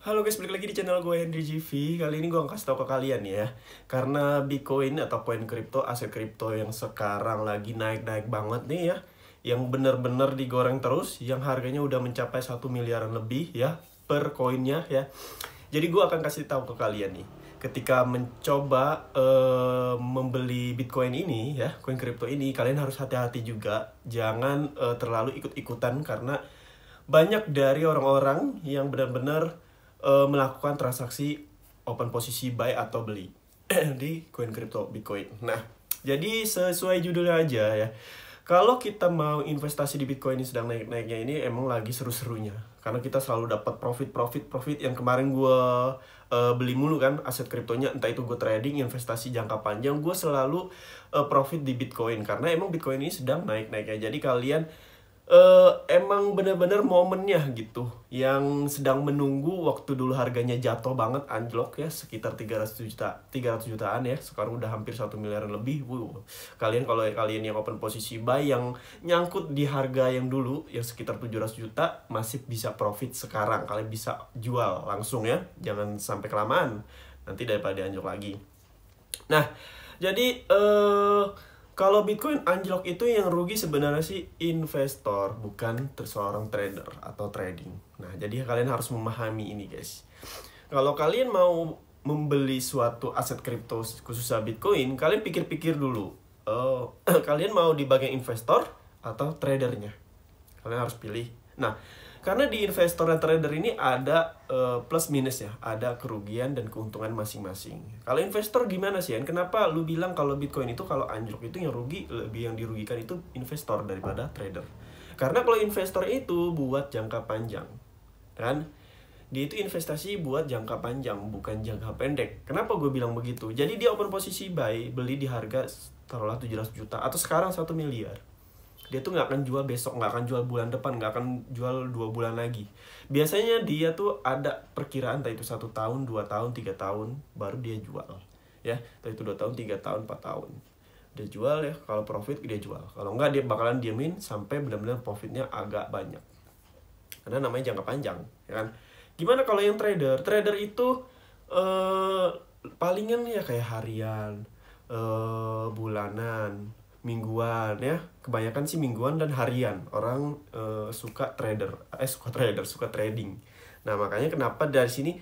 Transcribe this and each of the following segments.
Halo guys, balik lagi di channel gue Henry GV. Kali ini gue akan kasih tau ke kalian ya, karena Bitcoin atau koin kripto, aset kripto yang sekarang lagi naik-naik banget nih ya, yang bener-bener digoreng terus, yang harganya udah mencapai 1 miliaran lebih ya per koinnya ya. Jadi gue akan kasih tahu ke kalian nih, ketika mencoba membeli Bitcoin ini ya, koin kripto ini, kalian harus hati-hati juga, jangan terlalu ikut-ikutan, karena banyak dari orang-orang yang benar-benar melakukan transaksi open posisi buy atau beli di koin kripto Bitcoin. Nah, jadi sesuai judulnya aja ya, kalau kita mau investasi di Bitcoin ini sedang naik-naiknya ini, emang lagi seru-serunya, karena kita selalu dapat profit yang kemarin gue beli mulu kan aset kriptonya, entah itu gue trading, investasi jangka panjang, gue selalu profit di Bitcoin, karena emang Bitcoin ini sedang naik-naiknya. Jadi kalian emang bener-bener momennya gitu, yang sedang menunggu waktu dulu harganya jatuh banget, anjlok ya, sekitar 300 jutaan ya, sekarang udah hampir 1 miliaran lebih. Kalian kalau kalian yang open posisi buy, yang nyangkut di harga yang dulu yang sekitar 700 juta, masih bisa profit sekarang. Kalian bisa jual langsung ya, jangan sampai kelamaan nanti daripada anjlok lagi. Nah, jadi kalau Bitcoin anjlok itu yang rugi sebenarnya sih investor, bukan seorang trader atau trading. Nah, jadi kalian harus memahami ini guys. Kalau kalian mau membeli suatu aset kripto khususnya Bitcoin, kalian pikir-pikir dulu. Kalian mau di bagian investor atau tradernya? Kalian harus pilih. Nah, karena di investor dan trader ini ada plus minus ya, ada kerugian dan keuntungan masing-masing. Kalau investor gimana sih? Kenapa lu bilang kalau Bitcoin itu kalau anjlok itu yang rugi, lebih yang dirugikan itu investor daripada trader? Karena kalau investor itu buat jangka panjang, kan? Dia itu investasi buat jangka panjang, bukan jangka pendek. Kenapa gue bilang begitu? Jadi dia open posisi buy, beli di harga taruhlah 700 juta atau sekarang 1 miliar. Dia tuh nggak akan jual besok, nggak akan jual bulan depan, nggak akan jual 2 bulan lagi. Biasanya dia tuh ada perkiraan, entah itu 1 tahun, 2 tahun, 3 tahun, baru dia jual. Ya, entah itu 2 tahun, 3 tahun, 4 tahun. Dia jual ya, kalau profit dia jual. Kalau nggak, dia bakalan diemin sampai benar-benar profitnya agak banyak. Karena namanya jangka panjang, ya kan? Gimana kalau yang trader? Trader itu palingan ya kayak harian, bulanan, mingguan ya, kebanyakan sih mingguan dan harian. Orang suka trading. Nah, makanya kenapa dari sini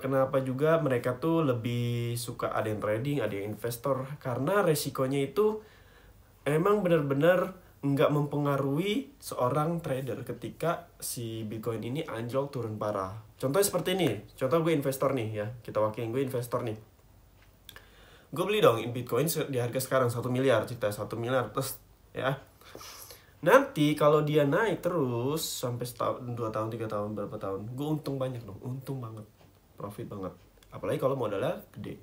kenapa juga mereka tuh lebih suka ada yang trading, ada yang investor, karena resikonya itu emang benar-benar nggak mempengaruhi seorang trader ketika si Bitcoin ini anjlok turun parah. Contohnya seperti ini, contoh gue investor nih ya, kita wakilin gue investor nih. Gue beli dong Bitcoin di harga sekarang 1 miliar, cerita 1 miliar terus ya. Nanti kalau dia naik terus sampai setahun, 2 tahun, 3 tahun, berapa tahun, gue untung banyak dong, untung banget, profit banget. Apalagi kalau modalnya gede.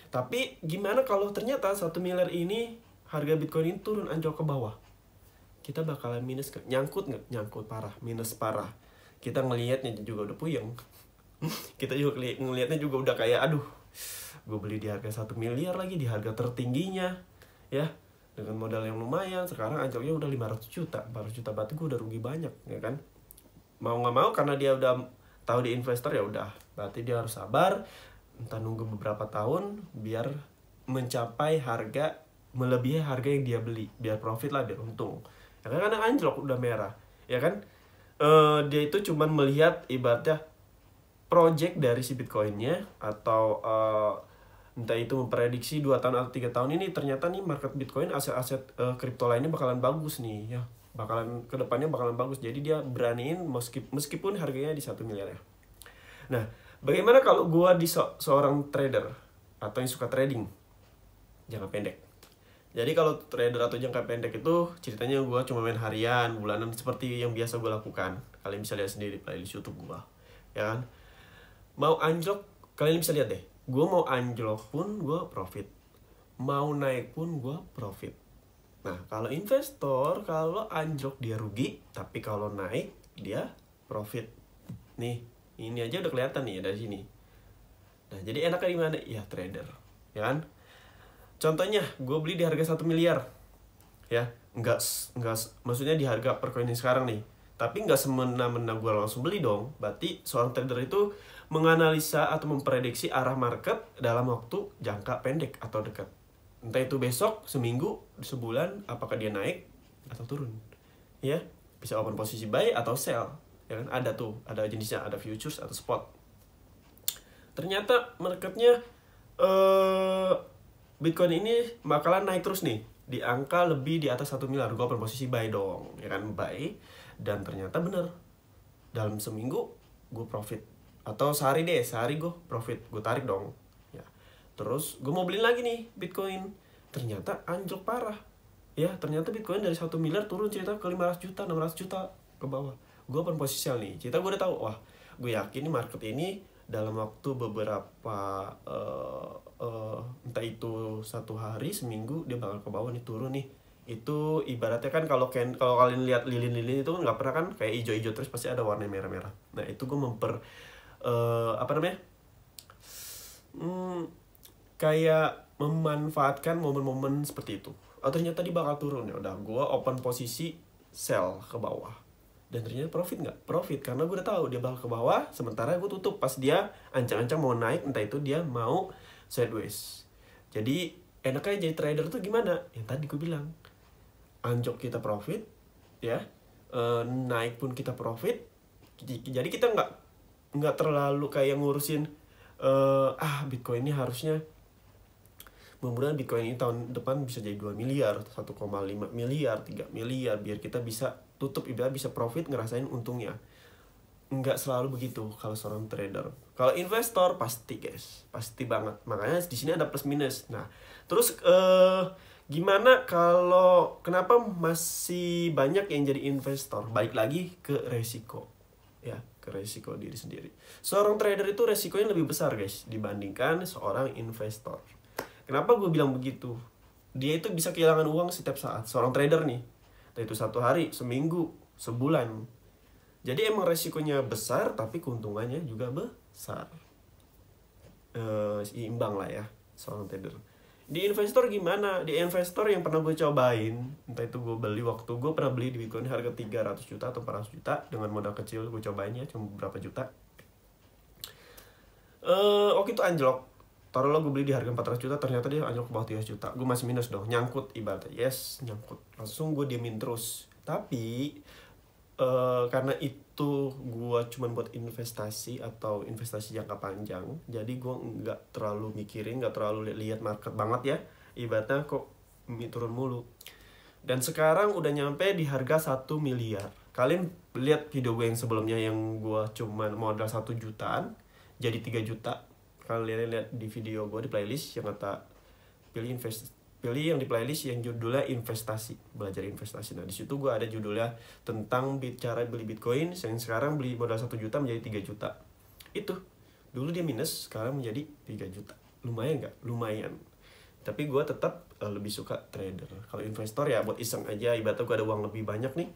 Tapi gimana kalau ternyata 1 miliar ini harga Bitcoin ini turun anjlok ke bawah? Kita bakalan minus, nyangkut nggak? Nyangkut parah, minus parah. Kita ngelihatnya juga udah puyeng. Kita juga ngelihatnya juga udah kayak aduh, gue beli di harga 1 miliar lagi, di harga tertingginya ya, dengan modal yang lumayan, sekarang anjloknya udah 500 juta 400 juta, berarti gue udah rugi banyak ya kan. Mau nggak mau, karena dia udah tahu di investor, ya udah, berarti dia harus sabar, entah nunggu beberapa tahun biar mencapai harga melebihi harga yang dia beli, biar profit lah, biar untung ya kan. Karena anjlok udah merah ya kan, dia itu cuman melihat ibaratnya project dari si Bitcoinnya, atau entah itu memprediksi 2 tahun atau 3 tahun ini ternyata nih market Bitcoin, aset-aset kripto lainnya bakalan bagus nih ya, bakalan kedepannya bakalan bagus. Jadi dia beraniin meskipun harganya di 1 miliar ya. Nah, bagaimana kalau gua di seorang trader atau yang suka trading jangka pendek? Jadi kalau trader atau jangka pendek itu ceritanya gua cuma main harian, bulanan, seperti yang biasa gua lakukan. Kalian bisa lihat sendiri playlist YouTube gua ya kan. Mau anjlok, kalian bisa lihat deh, gue mau anjlok pun gue profit, mau naik pun gue profit. Nah, kalau investor, kalau anjlok dia rugi, tapi kalau naik dia profit. Nih, ini aja udah kelihatan nih dari sini. Nah, jadi enaknya di mana? Ya trader, ya kan? Contohnya, gue beli di harga 1 miliar, ya, enggak, maksudnya di harga per koin sekarang nih, Tapi nggak semena-mena gue langsung beli dong. Berarti seorang trader itu menganalisa atau memprediksi arah market dalam waktu jangka pendek atau dekat. Entah itu besok, seminggu, sebulan, apakah dia naik atau turun. Ya, bisa open posisi buy atau sell. Ya kan, ada tuh, ada jenisnya, ada futures atau spot. Ternyata marketnya Bitcoin ini bakalan naik terus nih, di angka lebih di atas 1 miliar. Gue open posisi buy dong, ya kan, buy. Dan ternyata bener, dalam seminggu gue profit. Atau sehari gue profit, gue tarik dong ya. Terus gue mau beli lagi nih Bitcoin, ternyata anjlok parah ya. Ternyata Bitcoin dari 1 miliar turun cerita ke 500 juta, 600 juta ke bawah. Gue open posisi nih, cerita gue udah tahu, wah gue yakin nih market ini dalam waktu beberapa entah itu 1 hari, seminggu, dia bakal ke bawah nih, turun nih. Itu ibaratnya kan kalau kalian lihat lilin-lilin itu kan nggak pernah kan kayak hijau-hijau terus, pasti ada warna merah-merah. Nah itu gue kayak memanfaatkan momen-momen seperti itu. Oh ternyata dia bakal turun, ya udah gue open posisi sell ke bawah. Dan ternyata profit nggak? Profit, karena gue udah tahu dia bakal ke bawah, sementara gue tutup pas dia ancang-ancang mau naik, entah itu dia mau sideways. Jadi enaknya jadi trader tuh gimana? Yang tadi gue bilang, anjok kita profit ya, naik pun kita profit. Jadi kita nggak terlalu kayak ngurusin Bitcoin ini harusnya, mudah-mudahan Bitcoin ini tahun depan bisa jadi 2 miliar, 1,5 miliar, 3 miliar, biar kita bisa tutup, ibarat bisa profit, ngerasain untungnya. Nggak selalu begitu kalau seorang trader. Kalau investor pasti guys, pasti banget. Makanya di sini ada plus minus. Nah, terus gimana kalau kenapa masih banyak yang jadi investor? Balik lagi ke resiko. Ya, ke resiko diri sendiri. Seorang trader itu resikonya lebih besar guys dibandingkan seorang investor. Kenapa gue bilang begitu? Dia itu bisa kehilangan uang setiap saat. Seorang trader nih, entah itu 1 hari, seminggu, sebulan. Jadi emang resikonya besar, tapi keuntungannya juga besar. Imbang lah ya seorang trader. Di investor gimana? Di investor yang pernah gue cobain, entah itu gue beli waktu gue pernah beli di Bitcoin harga 300 juta atau 400 juta dengan modal kecil, gue cobainnya cuma berapa juta. Waktu itu anjlok. Taruhlah gue beli di harga 400 juta, ternyata dia anjlok ke bawah 300 juta. Gue masih minus dong, nyangkut ibaratnya. Yes, nyangkut. Langsung gue diemin terus. Tapi karena itu gue cuman buat investasi atau investasi jangka panjang, jadi gue nggak terlalu mikirin, nggak terlalu lihat market banget ya, ibaratnya kok turun mulu. Dan sekarang udah nyampe di harga 1 miliar. Kalian lihat video gue yang sebelumnya yang gue cuman modal 1 jutaan jadi 3 juta. Kalian lihat di video gue di playlist yang kata pilih yang di playlist yang judulnya investasi, belajar investasi. Nah di situ gue ada judulnya tentang cara beli Bitcoin yang sekarang beli modal 1 juta menjadi 3 juta. Itu dulu dia minus, sekarang menjadi 3 juta. Lumayan nggak? Lumayan. Tapi gue tetap lebih suka trader. Kalau investor ya buat iseng aja, ibaratnya gue ada uang lebih banyak nih,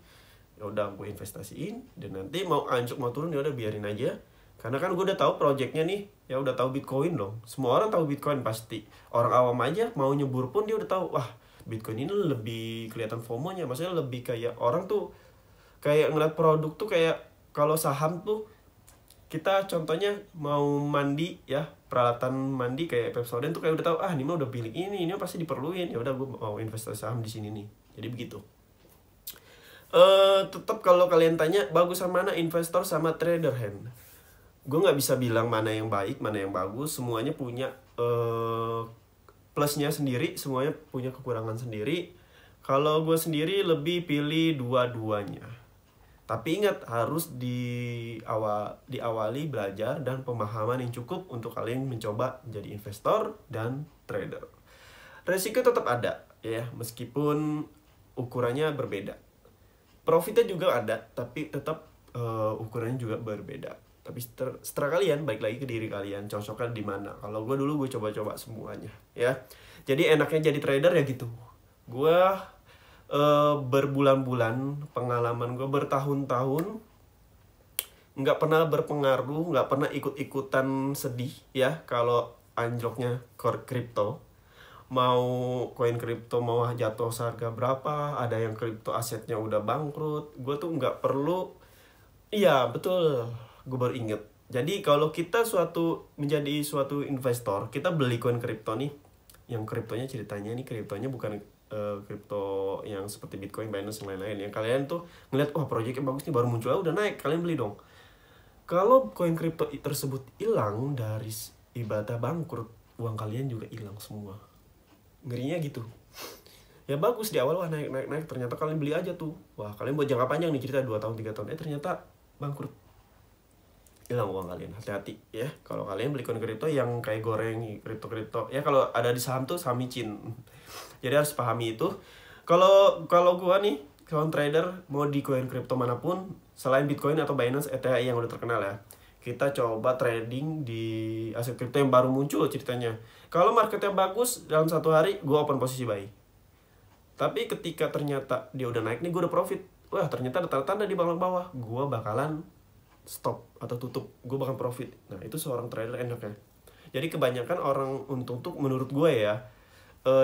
ya udah gue investasiin, dan nanti mau anjlok mau turun ya udah biarin aja. Karena kan gue udah tahu projectnya nih, ya udah tahu Bitcoin dong. Semua orang tahu Bitcoin pasti. Orang awam aja mau nyebur pun dia udah tahu, wah Bitcoin ini lebih kelihatan FOMO-nya. Maksudnya lebih kayak orang tuh kayak ngeliat produk tuh kayak kalau saham tuh, kita contohnya mau mandi ya, peralatan mandi kayak Pepsodent tuh kayak udah tahu, ini mah udah pilih ini pasti diperluin. Ya udah gue mau investasi saham di sini nih. Jadi begitu. Tetap kalau kalian tanya bagusan mana investor sama trader hand, gue nggak bisa bilang mana yang baik, mana yang bagus. Semuanya punya plusnya sendiri, semuanya punya kekurangan sendiri. Kalau gue sendiri lebih pilih dua-duanya. Tapi ingat, harus diawali belajar dan pemahaman yang cukup untuk kalian mencoba menjadi investor dan trader. Resiko tetap ada ya, meskipun ukurannya berbeda. Profitnya juga ada, tapi tetap ukurannya juga berbeda. Tapi setelah kalian, balik lagi ke diri kalian, cocoknya di mana. Kalau gue dulu gue coba-coba semuanya ya. Jadi enaknya jadi trader ya gitu. Gue berbulan-bulan, pengalaman gue bertahun-tahun, nggak pernah berpengaruh, nggak pernah ikut-ikutan sedih ya kalau anjloknya kripto. mau koin kripto mau jatuh harga berapa, ada yang kripto asetnya udah bangkrut, gue tuh nggak perlu. Iya betul, gue baru inget. Jadi kalau kita menjadi suatu investor, kita beli koin kripto nih, yang kriptonya ceritanya nih kriptonya bukan kripto yang seperti Bitcoin, Binance, dan lain-lain. Yang kalian tuh ngeliat, wah proyeknya bagus nih, baru muncul udah naik, kalian beli dong. Kalau koin kripto tersebut hilang dari ibadah bangkrut, uang kalian juga hilang semua. Ngerinya gitu. Ya bagus di awal, wah naik, ternyata kalian beli aja tuh. Wah kalian buat jangka panjang nih, cerita 2 tahun 3 tahun, ternyata bangkrut. Hilang uang kalian, hati-hati ya. Kalau kalian beli koin kripto yang kayak goreng, kripto ya kalau ada di saham tuh saham micin. Jadi harus pahami itu. Kalau gua nih, kawan trader mau di koin kripto manapun selain Bitcoin atau Binance, ETH yang udah terkenal ya. Kita coba trading di aset kripto yang baru muncul ceritanya. Kalau marketnya bagus, dalam 1 hari gua open posisi buy. Tapi ketika ternyata dia udah naik nih, gua udah profit. Wah, ternyata ada tanda-tanda di bawah, gua bakalan stop atau tutup, gue bakal profit. Nah itu seorang trader enaknya. Jadi kebanyakan orang untung tuh menurut gue ya,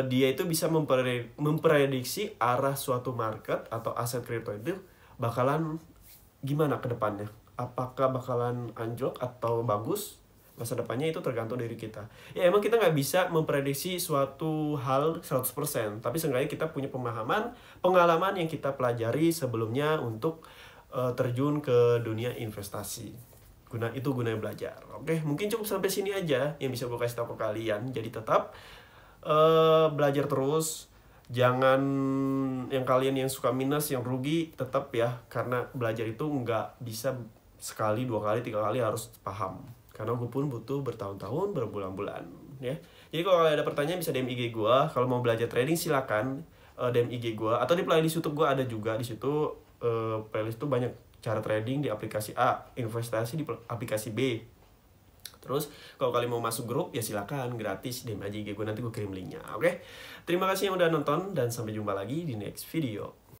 dia itu bisa memprediksi arah suatu market atau aset kripto itu bakalan gimana ke depannya. Apakah bakalan anjlok atau bagus, masa depannya itu tergantung dari kita. Ya emang kita nggak bisa memprediksi suatu hal 100%, tapi seenggaknya kita punya pengalaman yang kita pelajari sebelumnya untuk terjun ke dunia investasi. Gunanya belajar. Oke, mungkin cukup sampai sini aja yang bisa gue kasih tahu ke kalian. Jadi tetap belajar terus. Jangan yang kalian yang suka minus, yang rugi, tetap ya. Karena belajar itu nggak bisa sekali, 2 kali, 3 kali, harus paham. Karena gue pun butuh bertahun-tahun, berbulan-bulan ya. Jadi kalau ada pertanyaan bisa DM IG gue. Kalau mau belajar trading silakan DM IG gue, atau di playlist YouTube gue ada juga di situ. Playlist tuh banyak cara trading di aplikasi A, investasi di aplikasi B. Terus kalau kalian mau masuk grup ya silakan, gratis, DM aja IG gue, nanti gue kirim linknya. Oke, terima kasih yang udah nonton dan sampai jumpa lagi di next video.